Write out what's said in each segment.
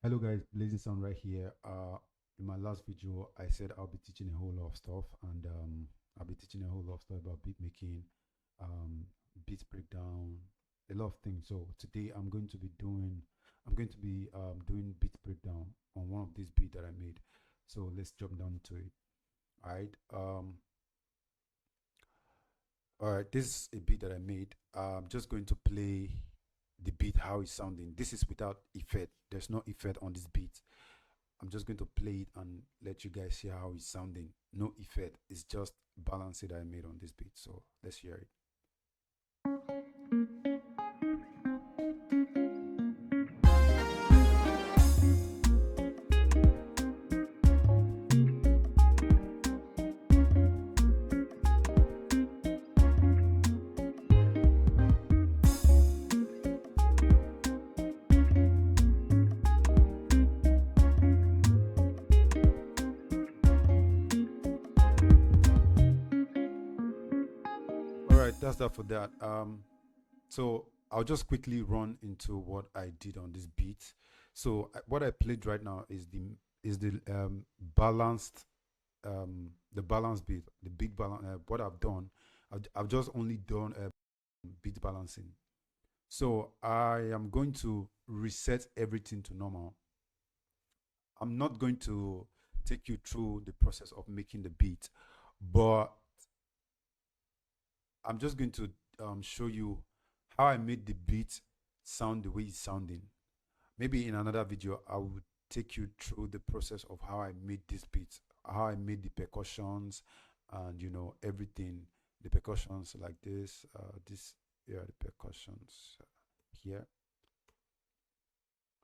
Hello guys, Blazing Sound right here. In my last video, I said I'll be teaching a whole lot of stuff, and I'll be teaching a whole lot of stuff about beat making, um, beat breakdown, a lot of things. So today I'm going to be doing beat breakdown on one of these beats that I made. So let's jump down to it. All right. All right. This is a beat that I made. I'm just going to play the beat how it's sounding. This is without effect. There's no effect on this beat. I'm just going to play it and let you guys hear how it's sounding. No effect. It's just balance that I made on this beat. So let's hear it. All right, that's that for that. So I'll just quickly run into what I did on this beat. So what I played right now is the balanced the balance beat, the beat balance. What I've done, I've just only done beat balancing. So I am going to reset everything to normal. I'm not going to take you through the process of making the beat, but I'm just going to show you how I made the beat sound the way it's sounding. Maybe in another video, I will take you through the process of how I made this beat, how I made the percussions, and everything. The percussions like this, here are the percussions here.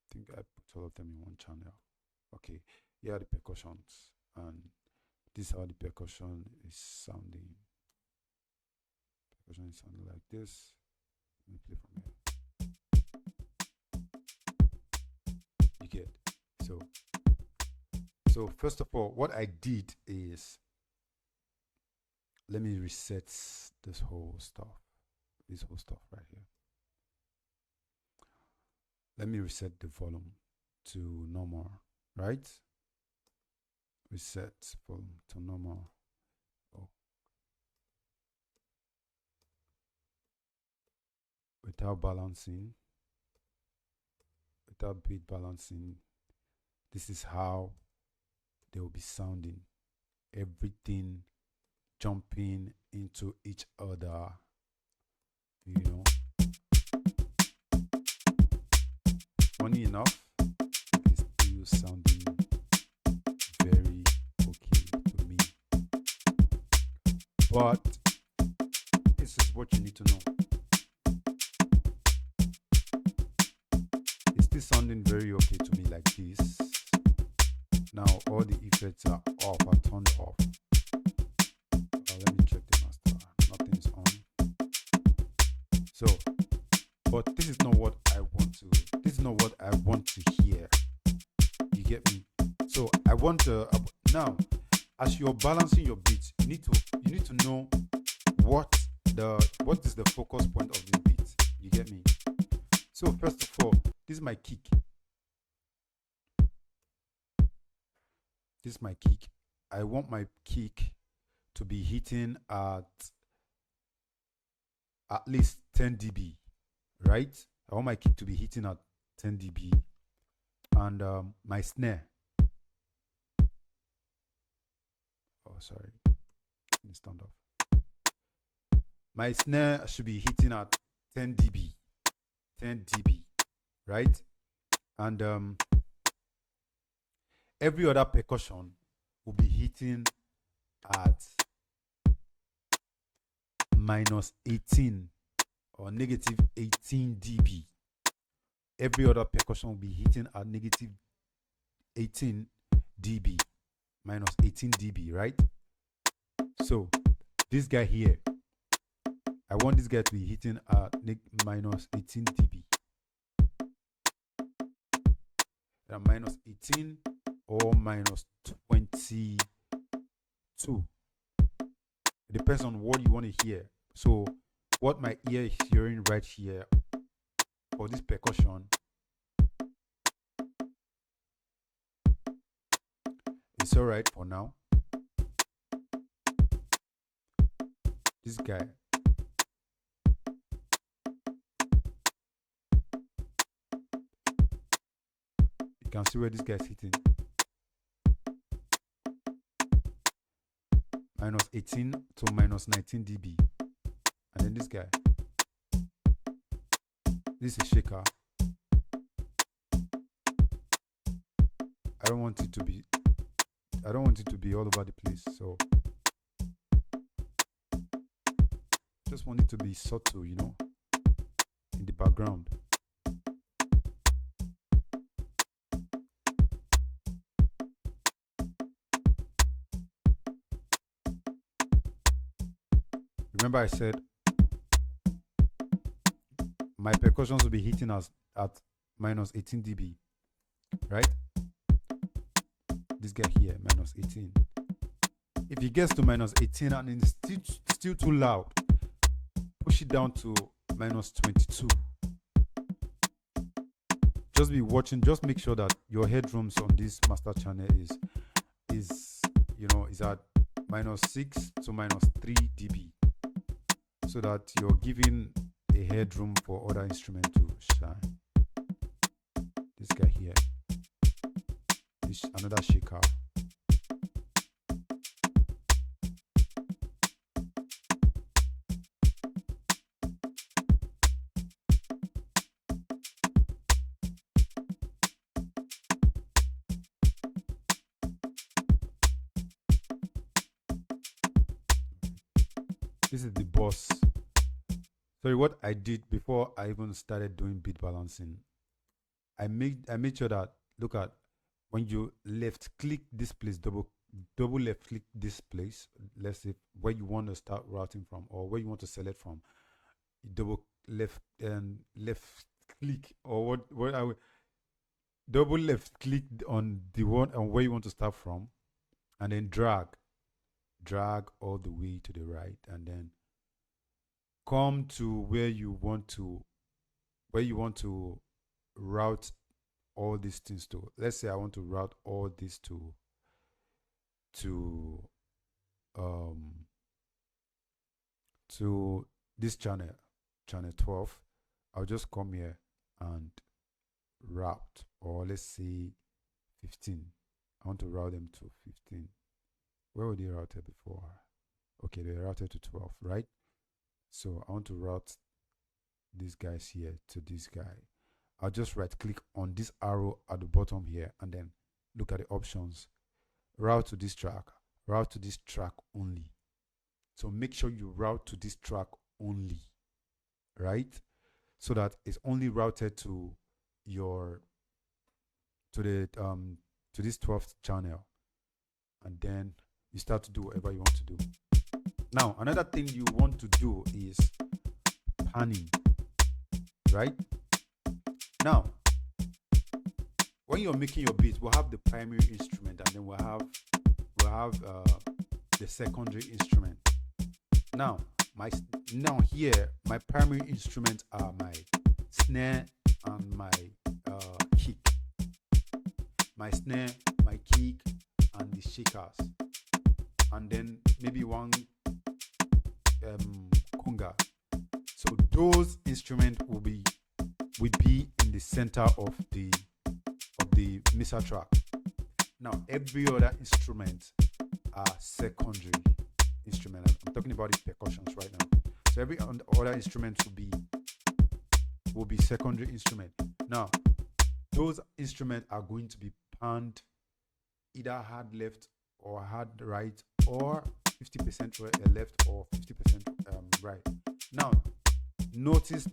I think I put all of them in one channel. Okay, here are the percussions, and this is how the percussion is sounding. Percussion is sounding like this. Let me play from here. You get so first of all, what I did is, let me reset this whole stuff right here. Let me reset the volume to normal, right? Reset volume to normal. Oh. Without balancing, without beat balancing, this is how they will be sounding. Everything jumping into each other, Funny enough, it's still sounding very okay to me. But this is what you need to know. It's still sounding very okay to me like this. Now all the effects are off, are turned off. Let me check the master. Nothing's on. So, but this is not what I want to. This is not what I want to hear. You get me? So I want to now, as you're balancing your beat, you need to know what is the focus point of the beat. You get me? So first of all, this is my kick. This is my kick. I want my kick to be hitting at least 10 dB, right? I want my kick to be hitting at 10 dB, and my snare. Oh, sorry, let me stand off. My snare should be hitting at 10 dB, 10 dB, right? And every other percussion will be hitting at minus 18 or negative 18 dB. Every other percussion will be hitting at negative 18 dB, minus 18 dB, right? So this guy here, I want this guy to be hitting at minus 18 dB. Minus 18 or minus 22. It depends on what you want to hear. So what my ear is hearing right here for this percussion It's all right for now. This guy, you can see where this guy is hitting. Minus 18 to minus 19 dB. And then this guy, this is shaker. I don't want it to be all over the place, so just want it to be subtle, you know, in the background. Remember I said my percussions will be hitting us at minus 18 dB, right? This guy here, minus 18. If it gets to minus 18 and it's still too loud, push it down to minus 22. Just be watching, just make sure that your headrooms on this master channel is at minus 6 to minus 3 dB, so that you're giving a headroom for other instruments to shine. This guy here, this another shaker. This is the boss. Sorry, what I did before I even started doing beat balancing, I made sure that, look at, when you left click this place, double left click this place, let's say where you want to start routing from or where you want to select from, you double left and left click, or what I would double left click on the one and where you want to start from, and then drag all the way to the right, and then come to where you want to route all these things to. Let's say I want to route all this to this channel 12. I'll just come here and route, or let's say 15. I want to route them to 15. Where were they routed before? Okay, they routed to 12, right? So I want to route these guys here to this guy. I'll just right click on this arrow at the bottom here, and then look at the options. Route to this track only. So make sure you route to this track only, right? So that it's only routed to this 12th channel, and then you start to do whatever you want to do. Now, another thing you want to do is panning, right? Now, when you're making your beat, we'll have the primary instrument, and then we'll have the secondary instrument. Now here, my primary instruments are my snare and my kick. My snare, my kick, and the shakers, and then maybe one conga. So those instruments will be in the center of the mixer track. Now every other instrument are secondary instrument. I'm talking about the percussions right now. So every other instrument will be secondary instrument. Now those instruments are going to be panned either hard left or hard right, or 50% left or 50% right. Now note this: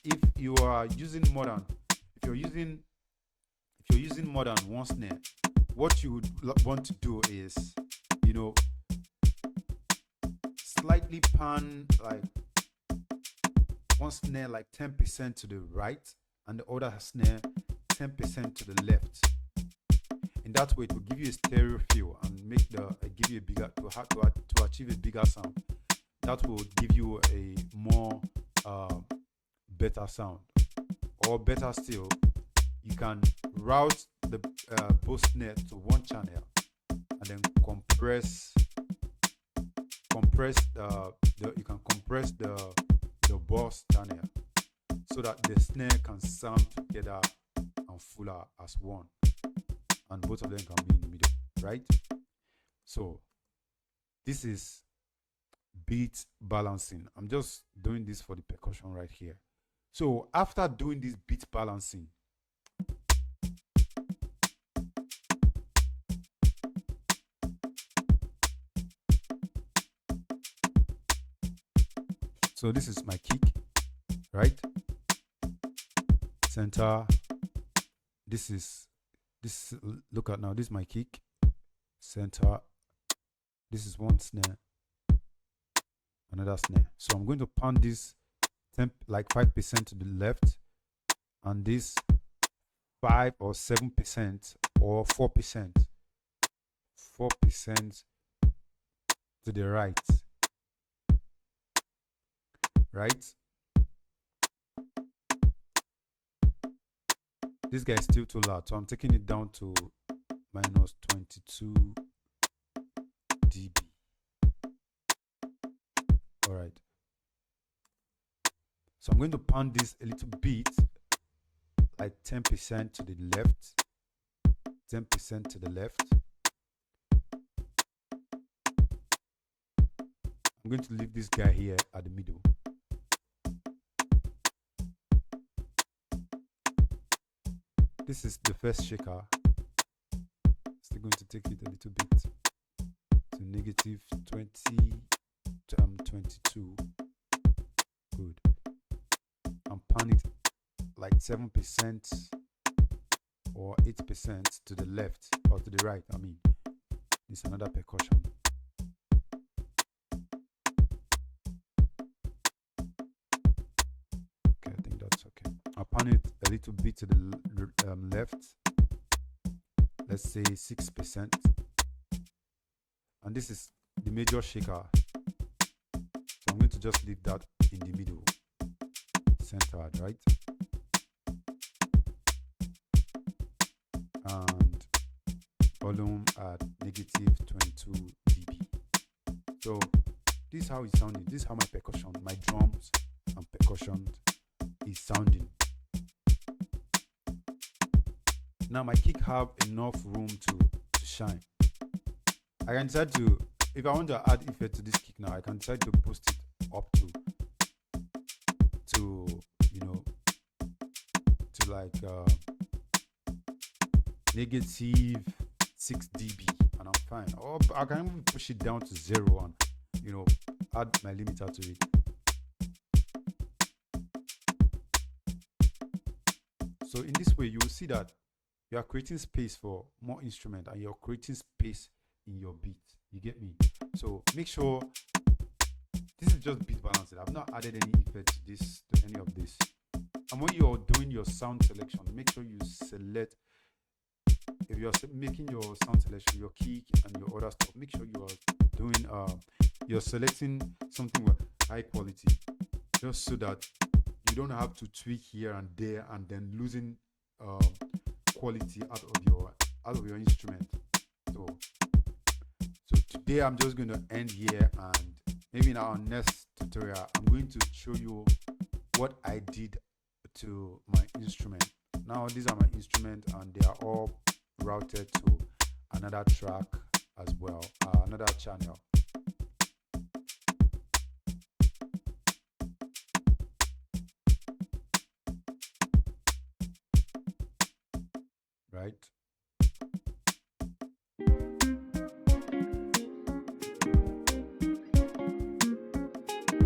if you're using more than one snare, what you would want to do is, slightly pan like one snare like 10% to the right and the other snare 10% to the left. In that way, it will give you a stereo feel and give you a bigger to achieve a bigger sound. That will give you a more better sound. Or better still, you can route the both snare to one channel and then compress the you can compress the boss channel so that the snare can sound together and fuller as one, and both of them can be in the middle, right? So this is beat balancing. I'm just doing this for the percussion right here. So after doing this beat balancing, so this is my kick, right? Center. This look at now, this is my kick, center. This is one snare, another snare. So I'm going to pound this like 5% to the left, and this 5 or 7% or 4% to the right, right? This guy is still too loud, so I'm taking it down to minus 22 dB. All right. So I'm going to pound this a little bit, like 10% to the left, 10% to the left. I'm going to leave this guy here at the middle. This is the first shaker. Still going to take it a little bit to negative 22. Good. I'm pounding it like 7% or 8% to the left or to the right. I mean, this is another percussion. Okay, I think that's okay. I'll pound it a little bit to the left. Let's say 6%. And this is the major shaker. So I'm going to just leave that in the middle, centered, right? And volume at negative 22 dB. So this is how it's sounding. This is how my percussion, my drums and percussion is sounding. Now my kick have enough room to shine. I can decide to, if I want to add effect to this kick now, I can decide to boost it up to you know, to like negative 6 dB, and I'm fine. Or I can even push it down to 0 and, you know, add my limiter to it. So in this way, you will see that you are creating space for more instrument, and you're creating space in your beat. You get me? So make sure this is just beat balancing. I've not added any effect to this, to any of this. And when you're doing your sound selection, make sure you select, if you're making your sound selection, your kick and your other stuff, make sure you are doing you're selecting something with high quality, just so that you don't have to tweak here and there and then losing quality out of your instrument. So today I'm just going to end here, and maybe in our next tutorial I'm going to show you what I did to my instrument. Now these are my instruments, and they are all routed to another track as well, another channel. Right?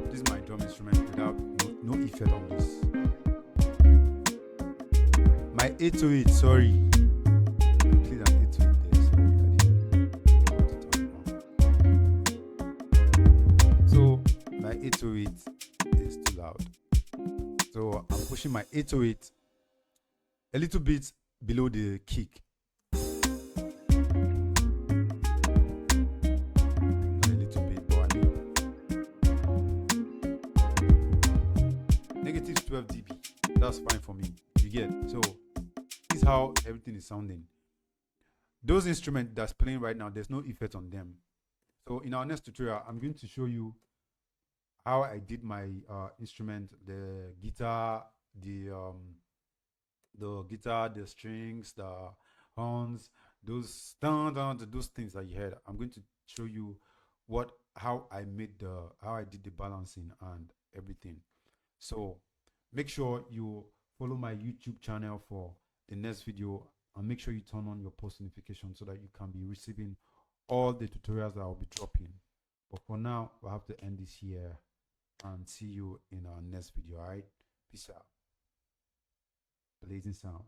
This is my drum instrument without no effect on this. My 808, sorry. I played an 808 there, sorry. I didn't want to turn it on. So my 808 is too loud. So I'm pushing my 808 a little bit below the kick. Not a little bit, but I mean negative 12 dB. That's fine for me. You get? So this is how everything is sounding. Those instruments that's playing right now, there's no effect on them. So in our next tutorial, I'm going to show you how I did my instrument, the guitar, the strings, the horns, those things that you heard. I'm going to show you how I did the balancing and everything. So make sure you follow my YouTube channel for the next video, and make sure you turn on your post notification so that you can be receiving all the tutorials that I'll be dropping. But for now, we'll have to end this here and see you in our next video. All right, peace out. Blazing sound.